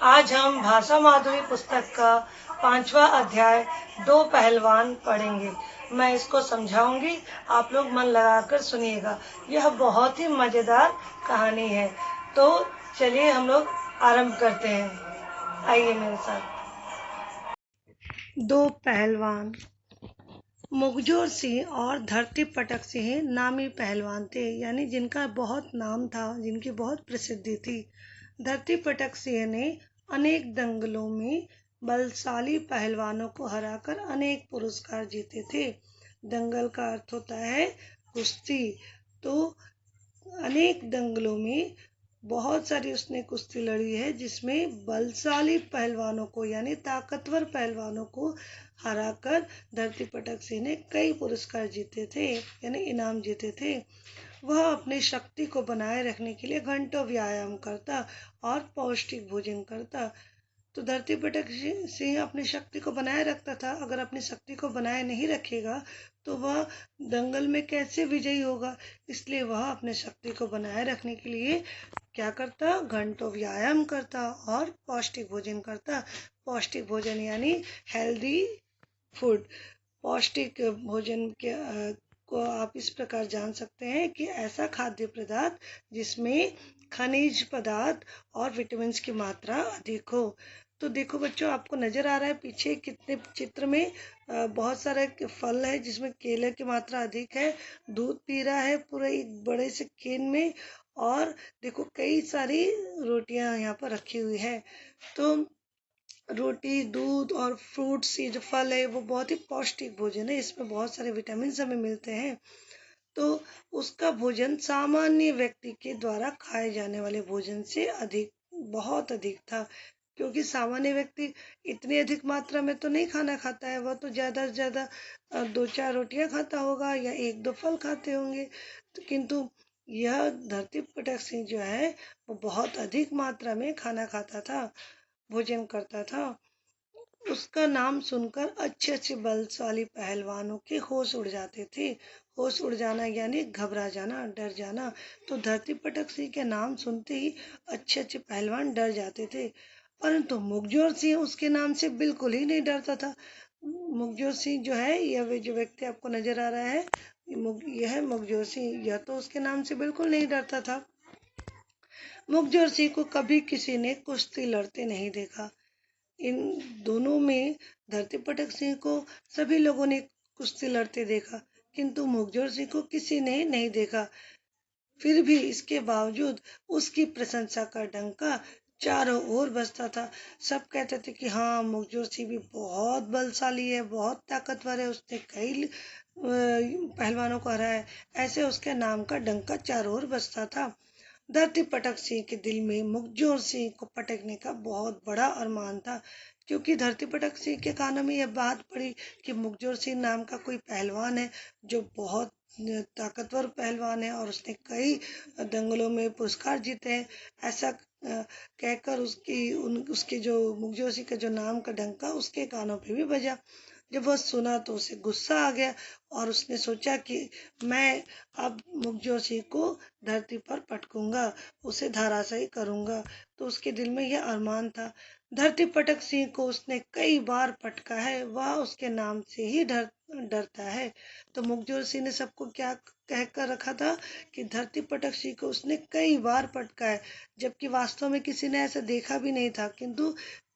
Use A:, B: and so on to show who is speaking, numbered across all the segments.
A: आज हम भाषा माधुरी पुस्तक का 5वां अध्याय दो पहलवान पढ़ेंगे। मैं इसको समझाऊंगी, आप लोग मन लगाकर सुनिएगा। यह बहुत ही मजेदार कहानी है। तो चलिए हम लोग आरंभ करते हैं। आइए मेरे साथ। दो पहलवान। मुखजोर सिंह और धरती पटक सिंह नामी पहलवान थे, यानी जिनका बहुत नाम था, जिनकी बहुत प्रसिद्धि थी। धरती पटक सिंह ने अनेक दंगलों में बलशाली पहलवानों को हराकर अनेक पुरस्कार जीते थे। दंगल का अर्थ होता है कुश्ती। तो अनेक दंगलों में बहुत सारी उसने कुश्ती लड़ी है, जिसमें बलशाली पहलवानों को यानी ताकतवर पहलवानों को हराकर धरती पटक सिंह ने कई पुरस्कार जीते थे, यानी इनाम जीते थे। वह अपनी शक्ति को बनाए रखने के लिए घंटों व्यायाम करता और पौष्टिक भोजन करता। तो धरती पटक सिंह अपनी शक्ति को बनाए रखता था। अगर अपनी शक्ति को बनाए नहीं रखेगा तो वह दंगल में कैसे विजयी होगा। इसलिए वह अपने शक्ति को बनाए रखने के लिए क्या करता, घंटों व्यायाम करता और पौष्टिक भोजन करता। पौष्टिक भोजन यानी हेल्दी फूड। पौष्टिक भोजन के को आप इस प्रकार जान सकते हैं कि ऐसा खाद्य पदार्थ जिसमें खनिज पदार्थ और विटामिन की मात्रा अधिक हो। तो देखो बच्चों, आपको नजर आ रहा है पीछे कितने चित्र में बहुत सारे फल है, जिसमें केले की मात्रा अधिक है। दूध पी रहा है पूरे एक बड़े से केन में, और देखो कई सारी रोटियां यहाँ पर रखी हुई है। तो रोटी, दूध और फ्रूट्स, ये जो फल है वो बहुत ही पौष्टिक भोजन है। इसमें बहुत सारे विटामिन हमें मिलते हैं। तो उसका भोजन सामान्य व्यक्ति के द्वारा खाए जाने वाले भोजन से अधिक, बहुत अधिक था। क्योंकि सामान्य व्यक्ति इतनी अधिक मात्रा में तो नहीं खाना खाता है। वह तो ज्यादा से ज्यादा 2-4 रोटियां खाता होगा या 1-2 फल खाते होंगे। तो किंतु यह धरती पटक सिंह जो है वो बहुत अधिक मात्रा में खाना खाता था, भोजन करता था। उसका नाम सुनकर अच्छे अच्छे बलशाली पहलवानों के होश उड़ जाते थे। होश उड़ जाना यानी घबरा जाना, डर जाना। तो धरती पटक सिंह के नाम सुनते ही अच्छे अच्छे पहलवान डर जाते थे। परंतु मुखजोर सिंह उसके नाम से बिल्कुल ही नहीं डरता था। मुखजोर सिंह जो है, यह जो व्यक्ति आपको नजर आ रहा है, यह मुखजोर सिंह, यह तो उसके नाम से बिल्कुल नहीं डरता था। मुखजोर सिंह को कभी किसी ने कुश्ती लड़ते नहीं देखा। इन दोनों में धरती पटक सिंह को सभी लोगों ने कुश्ती लड़ते देखा, किंतु मुखजोर सिंह को किसी ने नहीं देखा। फिर भी इसके बावजूद उसकी प्रशंसा का डंका चारों ओर बजता था। सब कहते थे कि हाँ, मुखजोर सिंह भी बहुत बलशाली है, बहुत ताकतवर है, उसने कई पहलवानों को हराया है। ऐसे उसके नाम का डंका चारों ओर बजता था। धरती पटक सिंह के दिल में मुखजोर सिंह को पटकने का बहुत बड़ा अरमान था। क्योंकि धरती पटक सिंह के कानों में यह बात पड़ी कि मुखजोर सिंह नाम का कोई पहलवान है जो बहुत ताकतवर पहलवान है और उसने कई दंगलों में पुरस्कार जीते हैं। ऐसा कहकर उसके जो मुखजोर सिंह का जो नाम का डंका उसके कानों पे भी बजा। जब वह सुना तो उसे गुस्सा आ गया और उसने सोचा कि मैं अब मुखजोर सिंह को धरती पर पटकूंगा, उसे धराशायी करूंगा। तो उसके दिल में यह अरमान था। धरती पटक सिंह को उसने कई बार पटका है, वह उसके नाम से ही डरता है। तो मुखजोर सिंह ने सबको क्या कहकर रखा था कि धरती पटक सिंह को उसने कई बार पटका है, जबकि वास्तव में किसी ने ऐसा देखा भी नहीं था। किंतु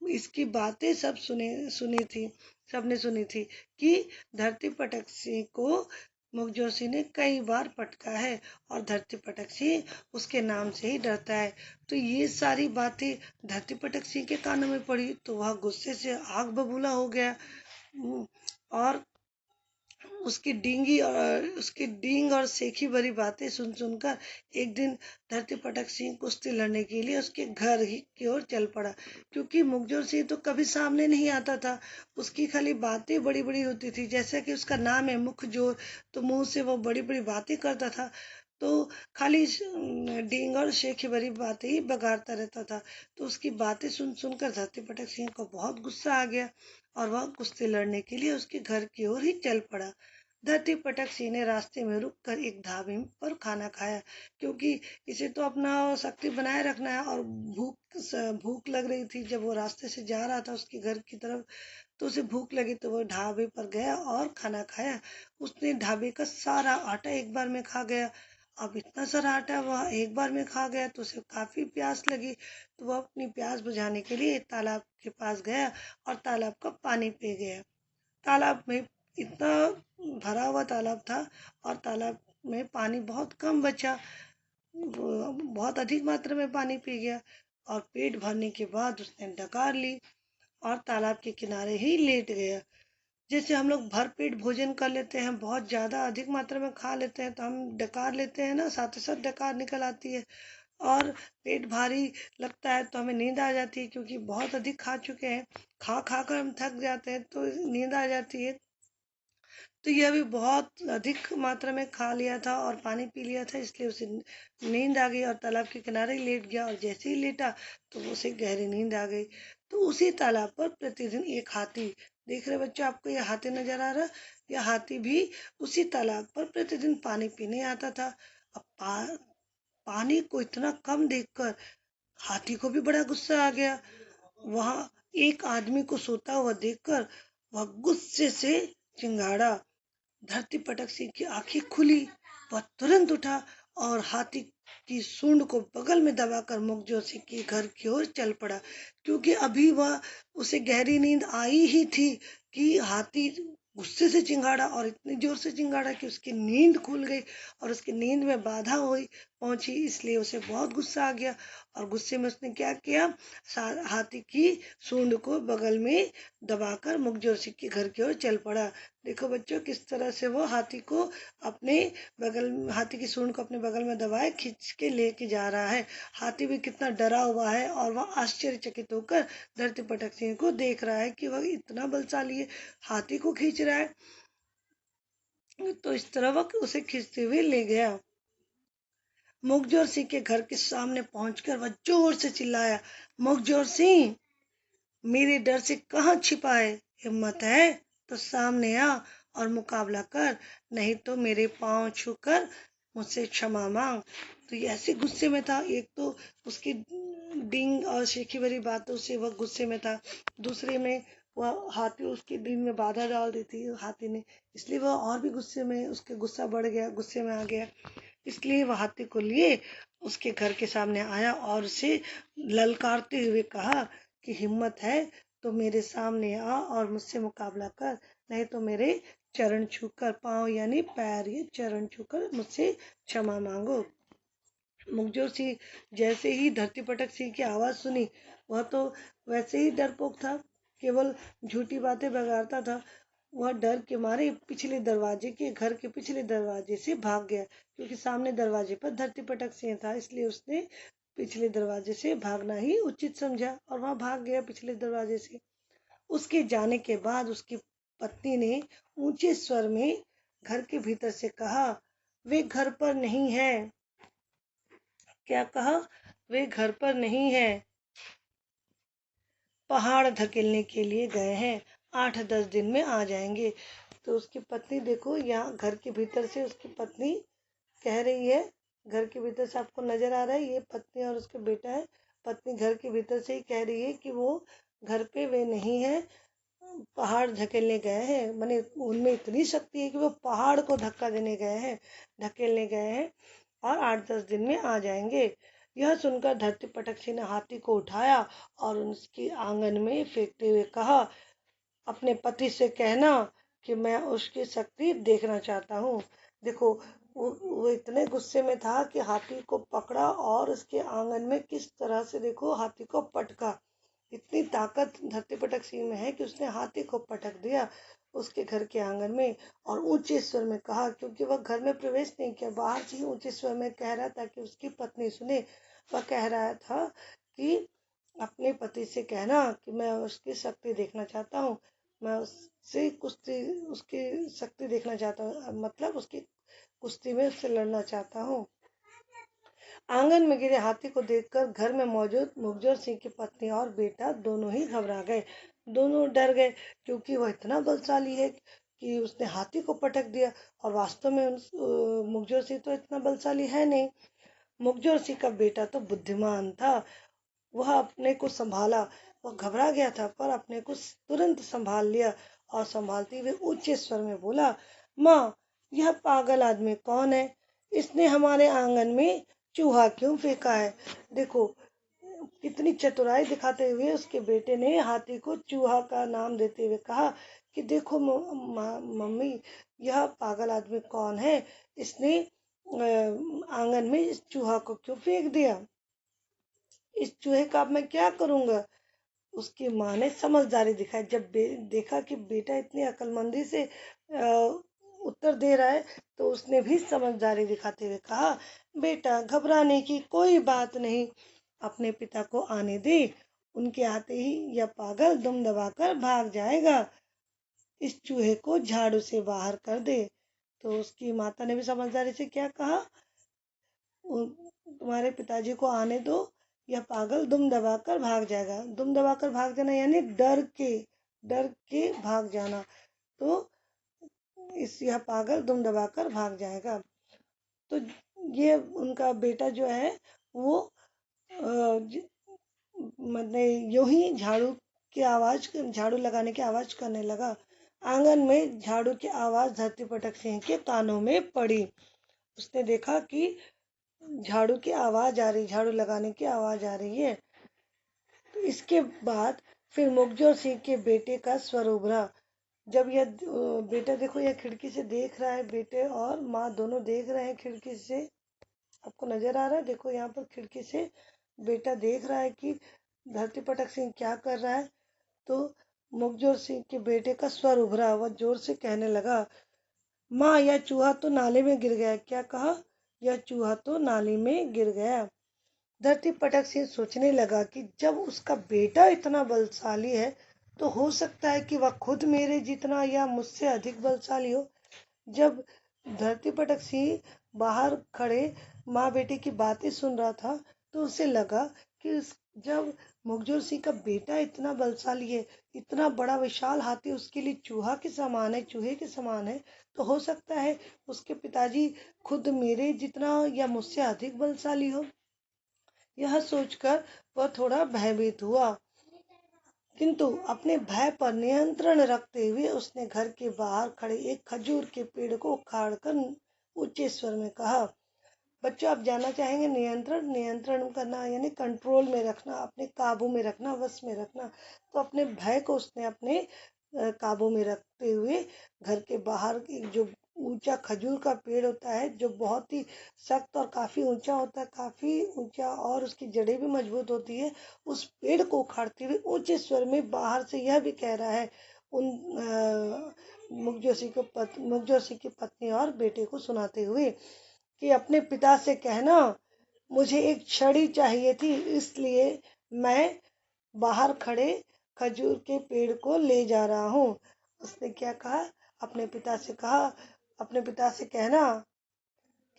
A: इसकी बातें सबने सुनी थी कि धरती पटक सिंह को मुखजोर सिंह ने कई बार पटका है और धरती पटक सिंह उसके नाम से ही डरता है। तो ये सारी बातें धरती पटक सिंह के कानों में पड़ी तो वह गुस्से से आग बबूला हो गया। और उसकी डींग और सेखी भरी बातें सुन सुनकर एक दिन धरती पटक सिंह कुश्ती लड़ने के लिए उसके घर ही की ओर चल पड़ा। क्योंकि मुखजोर सिंह तो कभी सामने नहीं आता था, उसकी खाली बातें बड़ी बड़ी होती थी। जैसा कि उसका नाम है मुखजोर, तो मुंह से वो बड़ी बड़ी बातें करता था। तो खाली डींग और शेखी भरी बातें ही बगाड़ता रहता था। तो उसकी बातें सुन सुनकर धरती पटक सिंह को बहुत गुस्सा आ गया और वह कुश्ती लड़ने के लिए उसके घर की ओर ही चल पड़ा। धरती पटक सिंह ने रास्ते में रुककर एक ढाबे पर खाना खाया, क्योंकि इसे तो अपना शक्ति बनाए रखना है और भूख लग रही थी। जब वो रास्ते से जा रहा था उसके घर की तरफ, तो उसे भूख लगी तो वो ढाबे पर गया और खाना खाया। उसने ढाबे का सारा आटा एक बार में खा गया। अब इतना सारा आटा वह एक बार में खा गया तो उसे काफी प्यास लगी, तो वह अपनी प्यास बुझाने के लिए तालाब के पास गया और तालाब का पानी पी गया। तालाब में इतना भरा हुआ तालाब था और तालाब में पानी बहुत कम बचा। वो बहुत अधिक मात्रा में पानी पी गया और पेट भरने के बाद उसने डकार ली और तालाब के किनारे ही लेट गया। जैसे हम लोग भर पेट भोजन कर लेते हैं, बहुत ज्यादा अधिक मात्रा में खा लेते हैं तो हम डकार लेते हैं ना, साथ ही साथ डकार निकल आती है और पेट भारी लगता है तो हमें नींद आ जाती है, क्योंकि बहुत अधिक खा चुके हैं। खा खा कर हम थक जाते हैं तो नींद आ जाती है। तो यह भी बहुत अधिक मात्रा में खा लिया था और पानी पी लिया था, इसलिए उसे नींद आ गई और तालाब के किनारे ही लेट गया और जैसे ही लेटा तो उसे गहरी नींद आ गई। तो उसी तालाब पर प्रतिदिन एक हाथी, देख रहे बच्चों, आपको यह हाथी नजर आ रहा, यह हाथी भी उसी तालाब पर प्रतिदिन पानी पीने आता था। अब पानी को इतना कम देखकर हाथी को भी बड़ा गुस्सा आ गया। वहां एक आदमी को सोता हुआ देखकर वह गुस्से से चिंगाड़ा। धरती पटक सिंह की आंखें खुली, वह तुरंत उठा और हाथी की सूंड को बगल में दबाकर मुखजोर सिंह के घर की ओर चल पड़ा, क्योंकि अभी वह उसे गहरी नींद आई ही थी कि हाथी गुस्से से चिंगाड़ा और इतनी जोर से चिंगाड़ा कि उसकी नींद खुल गई और उसकी नींद में बाधा हुई पहुंची, इसलिए उसे बहुत गुस्सा आ गया और गुस्से में उसने क्या किया, हाथी की सूंड को बगल में दबाकर मुखजोर सिंह के घर की ओर चल पड़ा। देखो बच्चों, किस तरह से वो हाथी की सूंड को अपने बगल में दबाए खींच के लेके जा रहा है। हाथी भी कितना डरा हुआ है और वह आश्चर्यचकित होकर धरती पटक सिंह को देख रहा है कि वह इतना बलशाली है, हाथी को खींच रहा है। तो इस तरह वह उसे खींचते हुए ले गया। मुखजोर सिंह के घर के सामने पहुंचकर वह जोर से चिल्लाया, मुखजोर सिंह, मेरे डर से कहाँ छिपा है? हिम्मत है तो सामने आ और मुकाबला कर, नहीं तो मेरे पांव छूकर मुझसे क्षमा मांग। तो ये ऐसे गुस्से में था, एक तो उसकी डींग और शेखी भरी बातों से वह गुस्से में था, दूसरे में वह हाथी उसकी डींग में बाधा डाल दी थी हाथी ने, इसलिए वह और भी गुस्से में, उसके गुस्सा बढ़ गया, गुस्से में आ गया। इसलिए वह हाथी को लिए उसके घर के सामने आया और उसे ललकारते हुए कहा कि हिम्मत है तो मेरे सामने आ और मुझसे मुकाबला कर, नहीं तो मेरे चरण छूकर, पांव यानी पैर, ये चरण छूकर मुझसे क्षमा मांगो। मुखजोर सिंह जैसे ही धरती पटक सिंह की आवाज सुनी, वह तो वैसे ही डरपोक था, केवल झूठी बातें बगाड़ता था। वह डर के मारे घर के पिछले दरवाजे से भाग गया, क्योंकि सामने दरवाजे पर धरती पटक सिंह था, इसलिए उसने पिछले दरवाजे से भागना ही उचित समझा और वह भाग गया पिछले दरवाजे से। उसके जाने के बाद उसकी पत्नी ने ऊंचे स्वर में घर के भीतर से कहा, वे घर पर नहीं है। क्या कहा? वे घर पर नहीं है, पहाड़ धकेलने के लिए गए हैं, 8-10 दिन में आ जाएंगे। तो उसकी पत्नी, देखो यहाँ घर के भीतर से उसकी पत्नी कह रही है, घर के भीतर से आपको नजर आ रहा है, ये पत्नी और उसका बेटा है। पत्नी घर के भीतर से ही कह रही है कि वो घर पे वे नहीं है, पहाड़ धकेलने गए हैं। माने उनमें इतनी शक्ति है कि वो पहाड़ को धक्का देने गए हैं, धकेलने गए हैं और 8-10 दिन में आ जाएंगे। यह सुनकर धरती पटक सिंह ने हाथी को उठाया और उसके आंगन में फेंकते हुए कहा, अपने पति से कहना कि मैं उसकी शक्ति देखना चाहता हूँ। देखो, वो इतने गुस्से में था कि हाथी को पकड़ा और उसके आंगन में किस तरह से, देखो, हाथी को पटका। इतनी ताकत धरती पटक सिंह में है कि उसने हाथी को पटक दिया उसके घर के आंगन में और ऊंचे स्वर में कहा, क्योंकि वह घर में प्रवेश नहीं किया, बाहर से ही ऊंचे स्वर में कह रहा था कि उसकी पत्नी सुने। वह कह रहा था कि अपने पति से कहना कि मैं उसकी शक्ति देखना चाहता हूँ, मैं उससे कुश्ती, उसकी शक्ति देखना चाहता हूँ, मतलब उसकी कुश्ती में उससे लड़ना चाहता हूँ। आंगन में गिरे हाथी को देखकर घर में मौजूद मुखजोर सिंह की पत्नी और बेटा दोनों ही घबरा गए, दोनों डर गए, क्योंकि वह इतना बलशाली है कि उसने हाथी को पटक दिया। और वास्तव में मुखजोर सिंह तो इतना बलशाली है नहीं। मुखजोर सिंह का बेटा तो बुद्धिमान था, वह अपने को संभाला। वह घबरा गया था पर अपने को तुरंत संभाल लिया और संभालते हुए ऊंचे स्वर में बोला, माँ, यह पागल आदमी कौन है? इसने हमारे आंगन में चूहा क्यों फेंका है? देखो कितनी चतुराई दिखाते हुए उसके बेटे ने हाथी को चूहा का नाम देते हुए कहा कि देखो मम्मी, यह पागल आदमी कौन है? इसने आंगन में इस चूहा को क्यों फेंक दिया? इस चूहे का अब मैं क्या करूंगा? उसकी माँ ने समझदारी दिखाई। जब देखा कि बेटा इतनी अक्लमंदी से उत्तर दे रहा है तो उसने भी समझदारी दिखाते हुए कहा, बेटा घबराने की कोई बात नहीं, अपने पिता को आने दे, उनके आते ही यह पागल दुम दबाकर भाग जाएगा। इस चूहे को झाड़ू से बाहर कर दे। तो उसकी माता ने भी समझदारी से क्या कहा, तुम्हारे पिताजी को आने दो, यह पागल दुम दबाकर भाग जाएगा। दुम दबाकर भाग जाना यानी डर के भाग जाना। तो यह पागल दुम दबाकर भाग जाएगा। तो ये उनका बेटा जो है वो मतलब यूं ही झाड़ू लगाने की आवाज करने लगा। आंगन में झाड़ू की आवाज धरती पटक सिंह के कानों में पड़ी। उसने देखा कि झाड़ू की आवाज आ रही, झाड़ू लगाने की आवाज आ रही है। तो इसके बाद फिर मुखजोर सिंह के बेटे का स्वर उभरा। जब यह बेटा, देखो यह खिड़की से देख रहा है, बेटे और माँ दोनों देख रहे हैं खिड़की से। आपको नजर आ रहा है? देखो यहाँ पर खिड़की से बेटा देख रहा है कि धरती पटक सिंह क्या कर रहा है। तो मुखजोर सिंह के बेटे का स्वर उभरा, वह जोर से कहने लगा, माँ, यह चूहा तो नाले में गिर गया। क्या कहा? यह चूहा तो नाले में गिर गया। धरती पटक सिंह सोचने लगा कि जब उसका बेटा इतना बलशाली है तो हो सकता है कि वह खुद मेरे जितना या मुझसे अधिक बलशाली हो। जब धरती पटक सिंह बाहर खड़े माँ बेटे की बातें सुन रहा था तो उसे लगा कि जब मुखजोर सिंह का बेटा इतना बलशाली है, इतना बड़ा विशाल हाथी उसके लिए चूहा के समान है, चूहे के समान है, तो हो सकता है उसके पिताजी खुद मेरे जितना या मुझसे अधिक बलशाली हो। यह सोचकर वह थोड़ा भयभीत हुआ, किंतु अपने भय पर नियंत्रण रखते हुए उसने घर के बाहर खड़े एक खजूर के पेड़ को उखाड़कर ऊंचे स्वर में कहा। बच्चों, आप जानना चाहेंगे नियंत्रण करना यानी कंट्रोल में रखना, अपने काबू में रखना, वश में रखना। तो अपने भय को उसने अपने काबू में रखते हुए घर के बाहर जो ऊंचा खजूर का पेड़ होता है, जो बहुत ही सख्त और काफी ऊंचा होता है, काफी ऊंचा, और उसकी जड़ें भी मजबूत होती है, उस पेड़ को उखाड़ते हुए ऊंचे स्वर में बाहर से यह भी कह रहा है उन मुखजोर सिंह की पत्नी और बेटे को सुनाते हुए कि अपने पिता से कहना, मुझे एक छड़ी चाहिए थी, इसलिए मैं बाहर खड़े खजूर के पेड़ को ले जा रहा हूँ। उसने क्या कहा? अपने पिता से कहा, अपने पिता से कहना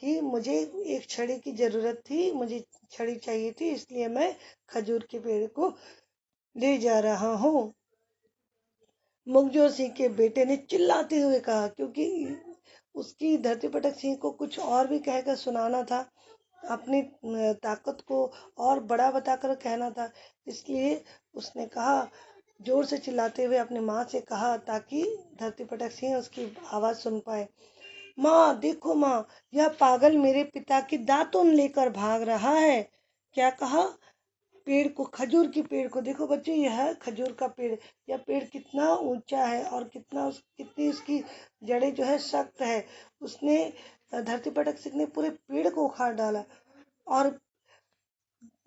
A: कि मुझे एक छड़ी की जरूरत थी, मुझे छड़ी चाहिए थी, इसलिए मैं खजूर के पेड़ को ले जा रहा हूँ। मुखजोर सिंह के बेटे ने चिल्लाते हुए कहा, क्योंकि उसकी धरती पटक सिंह को कुछ और भी कहकर सुनाना था, अपनी ताकत को और बड़ा बताकर कहना था। इसलिए उसने कहा, जोर से चिल्लाते हुए अपनी माँ से कहा, ताकि धरती पटक सिंह उसकी आवाज सुन पाए, माँ देखो माँ, यह पागल मेरे पिता की दातुन लेकर भाग रहा है। क्या कहा? पेड़ को, खजूर की पेड़ को। देखो बच्चे, यह खजूर का पेड़, यह पेड़ कितना ऊंचा है और कितनी उसकी जड़ें जो है सख्त है। उसने धरती पटक सिंह ने पूरे पेड़ को उखाड़ डाला। और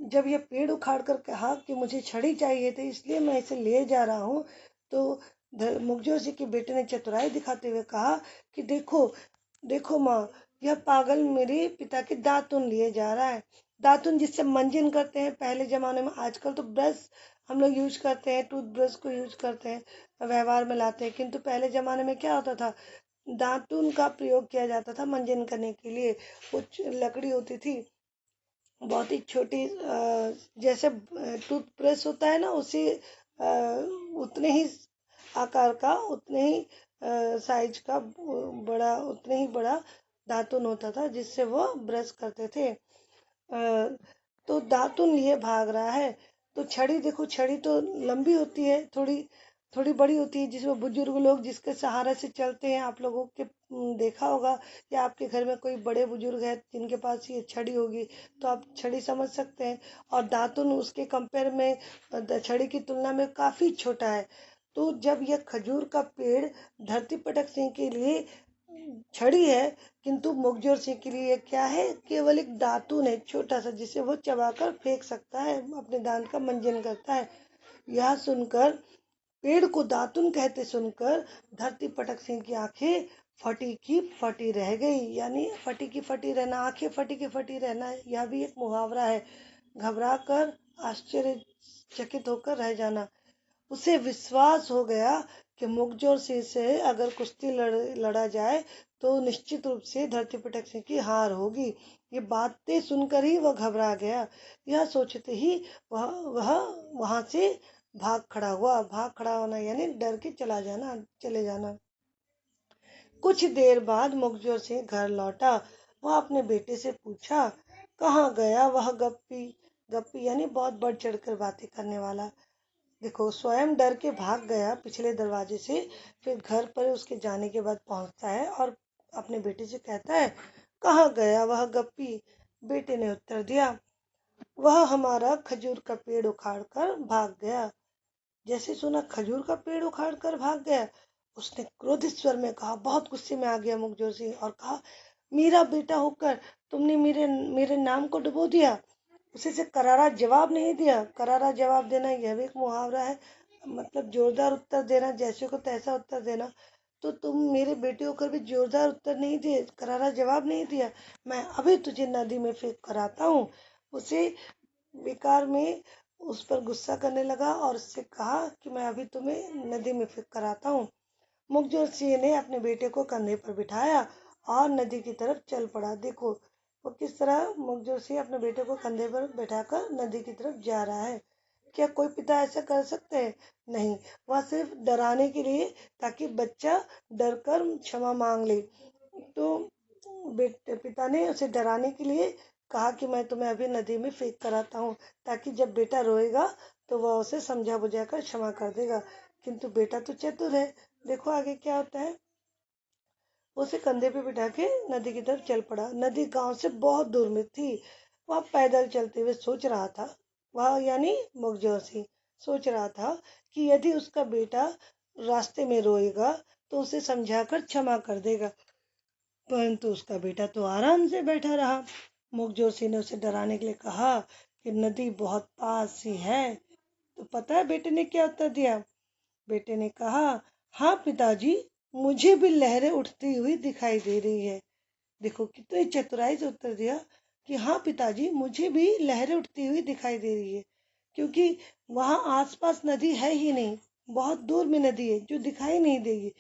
A: जब यह पेड़ उखाड़ कर कहा कि मुझे छड़ी चाहिए थी, इसलिए मैं इसे ले जा रहा हूँ, तो मुखजोर सिंह के बेटे ने चतुराई दिखाते हुए कहा कि देखो देखो माँ, यह पागल मेरे पिता के दातुन लिए जा रहा है। दातुन जिससे मंजन करते हैं पहले जमाने में, आजकल तो ब्रश हम लोग यूज करते हैं, टूथ ब्रश को यूज करते हैं, व्यवहार में लाते हैं, किंतु पहले जमाने में क्या होता था, दातुन का प्रयोग किया जाता था मंजन करने के लिए। वो लकड़ी होती थी बहुत ही छोटी, जैसे टूथब्रश होता है ना, उसी उतने ही आकार का, उतने ही साइज का बड़ा, उतने ही बड़ा दातुन होता था जिससे वो ब्रश करते थे। तो दातुन लिए भाग रहा है। तो छड़ी देखो, छड़ी तो लंबी होती है, थोड़ी थोड़ी बड़ी होती है, जिसमें बुजुर्ग लोग जिसके सहारे से चलते हैं। आप लोगों के देखा होगा या आपके घर में कोई बड़े बुजुर्ग है जिनके पास ये छड़ी होगी, तो आप छड़ी समझ सकते हैं। और दातुन उसके कंपेयर में छड़ी की तुलना में काफी छोटा है। तो जब यह खजूर का पेड़ धरती पटक सिंह के लिए छड़ी है, किंतु मुखजोर सिंह के लिए क्या है, केवल एक दातून है छोटा सा, जिसे वो चबाकर फेंक सकता है, अपने दांत का मंजन करता है। यह सुनकर, पेड़ को दातुन कहते सुनकर धरती पटक सिंह की आंखें फटी की फटी रह गई। यानी फटी की फटी रहना, आंखें फटी की फटी रहना, यह भी एक मुहावरा है। घबरा कर, आश्चर्यचकित होकर रह जाना। उसे विश्वास हो गया कि मुखजोर सिंह से अगर कुश्ती लड़ा जाए तो निश्चित रूप से धरती पटक सिंह की हार होगी। ये बातें सुनकर ही वह घबरा गया। यह सोचते ही वह वहां से भाग खड़ा हुआ। भाग खड़ा होना यानी डर के चले जाना। कुछ देर बाद मुखजोर सिंह घर लौटा। वह अपने बेटे से पूछा, कहाँ गया वह गप्पी? गप्पी यानी बहुत बढ़ चढ़कर बातें करने वाला। देखो, स्वयं डर के भाग गया पिछले दरवाजे से, फिर घर पर उसके जाने के बाद पहुंचता है और अपने बेटे से कहता है, कहाँ गया वह गप्पी? बेटे ने उत्तर दिया, वह हमारा खजूर का पेड़ उखाड़ कर भाग गया। जैसे सुना खजूर का पेड़ उखाड़ कर भाग गया, उसने क्रोधित स्वर में कहा, बहुत गुस्से में आ गया मुखजोर सिंह और कहा, मेरा बेटा होकर तुमने मेरे मेरे नाम को डुबो दिया। उसे से करारा जवाब नहीं दिया। करारा जवाब देना यह भी एक मुहावरा है, मतलब जोरदार उत्तर देना, जैसे को तैसा उत्तर देना। तो तुम मेरे बेटे होकर भी जोरदार उत्तर नहीं दिए, करारा जवाब नहीं दिया, मैं अभी तुझे नदी में फेंक कर आता हूँ। उसे बेकार में उस पर गुस्सा करने लगा और उससे कहा कि मैं अभी तुम्हें नदी में फेंक कर आता हूँ। मुखजोर सिंह ने अपने बेटे को कंधे पर बिठाया और नदी की तरफ चल पड़ा। देखो वो किस तरह मुखजोर सिंह अपने बेटे को कंधे पर बैठाकर नदी की तरफ जा रहा है। क्या कोई पिता ऐसा कर सकते हैं? नहीं, वह सिर्फ डराने के लिए, ताकि बच्चा डर कर क्षमा मांग ले। तो बेटे पिता ने उसे डराने के लिए कहा कि मैं तुम्हें अभी नदी में फेंक कर आता हूँ, ताकि जब बेटा रोएगा तो वह उसे समझा बुझा कर क्षमा कर देगा। किंतु बेटा तो चतुर है। देखो आगे क्या होता है। उसे कंधे पे बिठा के नदी की तरफ चल पड़ा। नदी गांव से बहुत दूर में थी। वह पैदल चलते हुए सोच रहा था, वह यानी मुखजोर सिंह सोच रहा था कि यदि उसका बेटा रास्ते में रोएगा तो उसे समझाकर क्षमा कर देगा, परंतु उसका बेटा तो आराम से बैठा रहा। मुखजोर सिंह ने उसे डराने के लिए कहा कि नदी बहुत पास ही है। तो पता है बेटे ने क्या उत्तर दिया? बेटे ने कहा, हाँ पिताजी, मुझे भी लहरें उठती हुई दिखाई दे रही है। देखो कितनी चतुराई से उत्तर दिया कि हाँ पिताजी, मुझे भी लहरें उठती हुई दिखाई दे रही है, क्योंकि वहां आसपास नदी है ही नहीं, बहुत दूर में नदी है जो दिखाई नहीं देगी।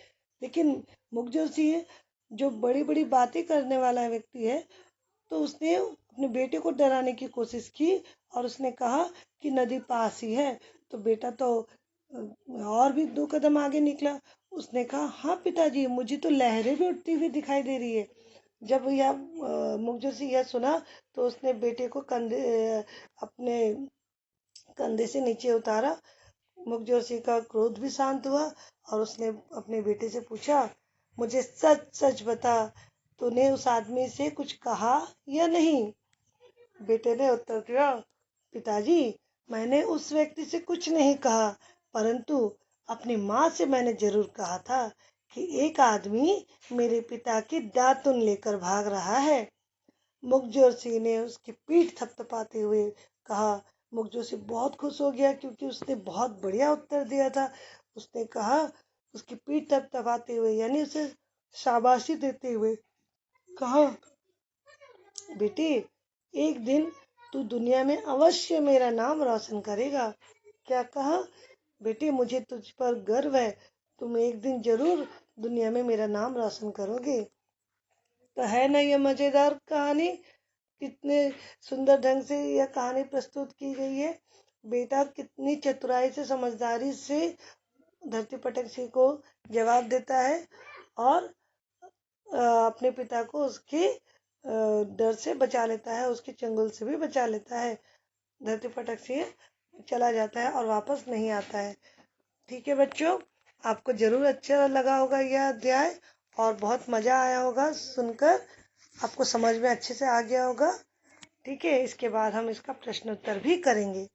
A: लेकिन मुखजोर सिंह जो बड़ी बड़ी बातें करने वाला व्यक्ति है, तो उसने अपने बेटे को डराने की कोशिश की और उसने कहा कि नदी पास ही है। तो बेटा तो और भी 2 कदम आगे निकला। उसने कहा, हाँ पिताजी, मुझे तो लहरें भी उठती हुई दिखाई दे रही है। जब यह मुखजोर सिंह यह सुना तो उसने बेटे को अपने कंधे से नीचे उतारा। मुखजोर सिंह का क्रोध भी शांत हुआ और उसने अपने बेटे से पूछा, मुझे सच सच बता, तूने उस आदमी से कुछ कहा या नहीं? बेटे ने उत्तर दिया, पिताजी, मैंने उस व्यक्ति से कुछ नहीं कहा, परंतु अपनी माँ से मैंने जरूर कहा था कि एक आदमी मेरे पिता की दातुन लेकर भाग रहा है। मुखजोर सिंह ने उसकी पीठ थपथपाते हुए कहा। मुखजोर सिंह बहुत खुश हो गया क्योंकि उसने बहुत बढ़िया उत्तर दिया था। उसने कहा, उसकी पीठ थपथपाते हुए यानी उसे शाबाशी देते हुए कहा, बेटी, एक दिन तू दुनिया में अवश्य मेरा नाम रोशन करेगा। क्या कहा? बेटी, मुझे तुझ पर गर्व है, तुम एक दिन जरूर दुनिया में मेरा नाम रोशन करोगे। तो है ना ये मजेदार कहानी? कितने सुंदर ढंग से यह कहानी प्रस्तुत की गई है। बेटा कितनी चतुराई से, समझदारी से धरती पटक सिंह को जवाब देता है और अपने पिता को उसके डर से बचा लेता है, उसके चंगुल से भी बचा लेता है। धरती पटक सिंह चला जाता है और वापस नहीं आता है। ठीक है बच्चों, आपको जरूर अच्छा लगा होगा यह अध्याय और बहुत मजा आया होगा सुनकर, आपको समझ में अच्छे से आ गया होगा। ठीक है, इसके बाद हम इसका प्रश्न उत्तर भी करेंगे।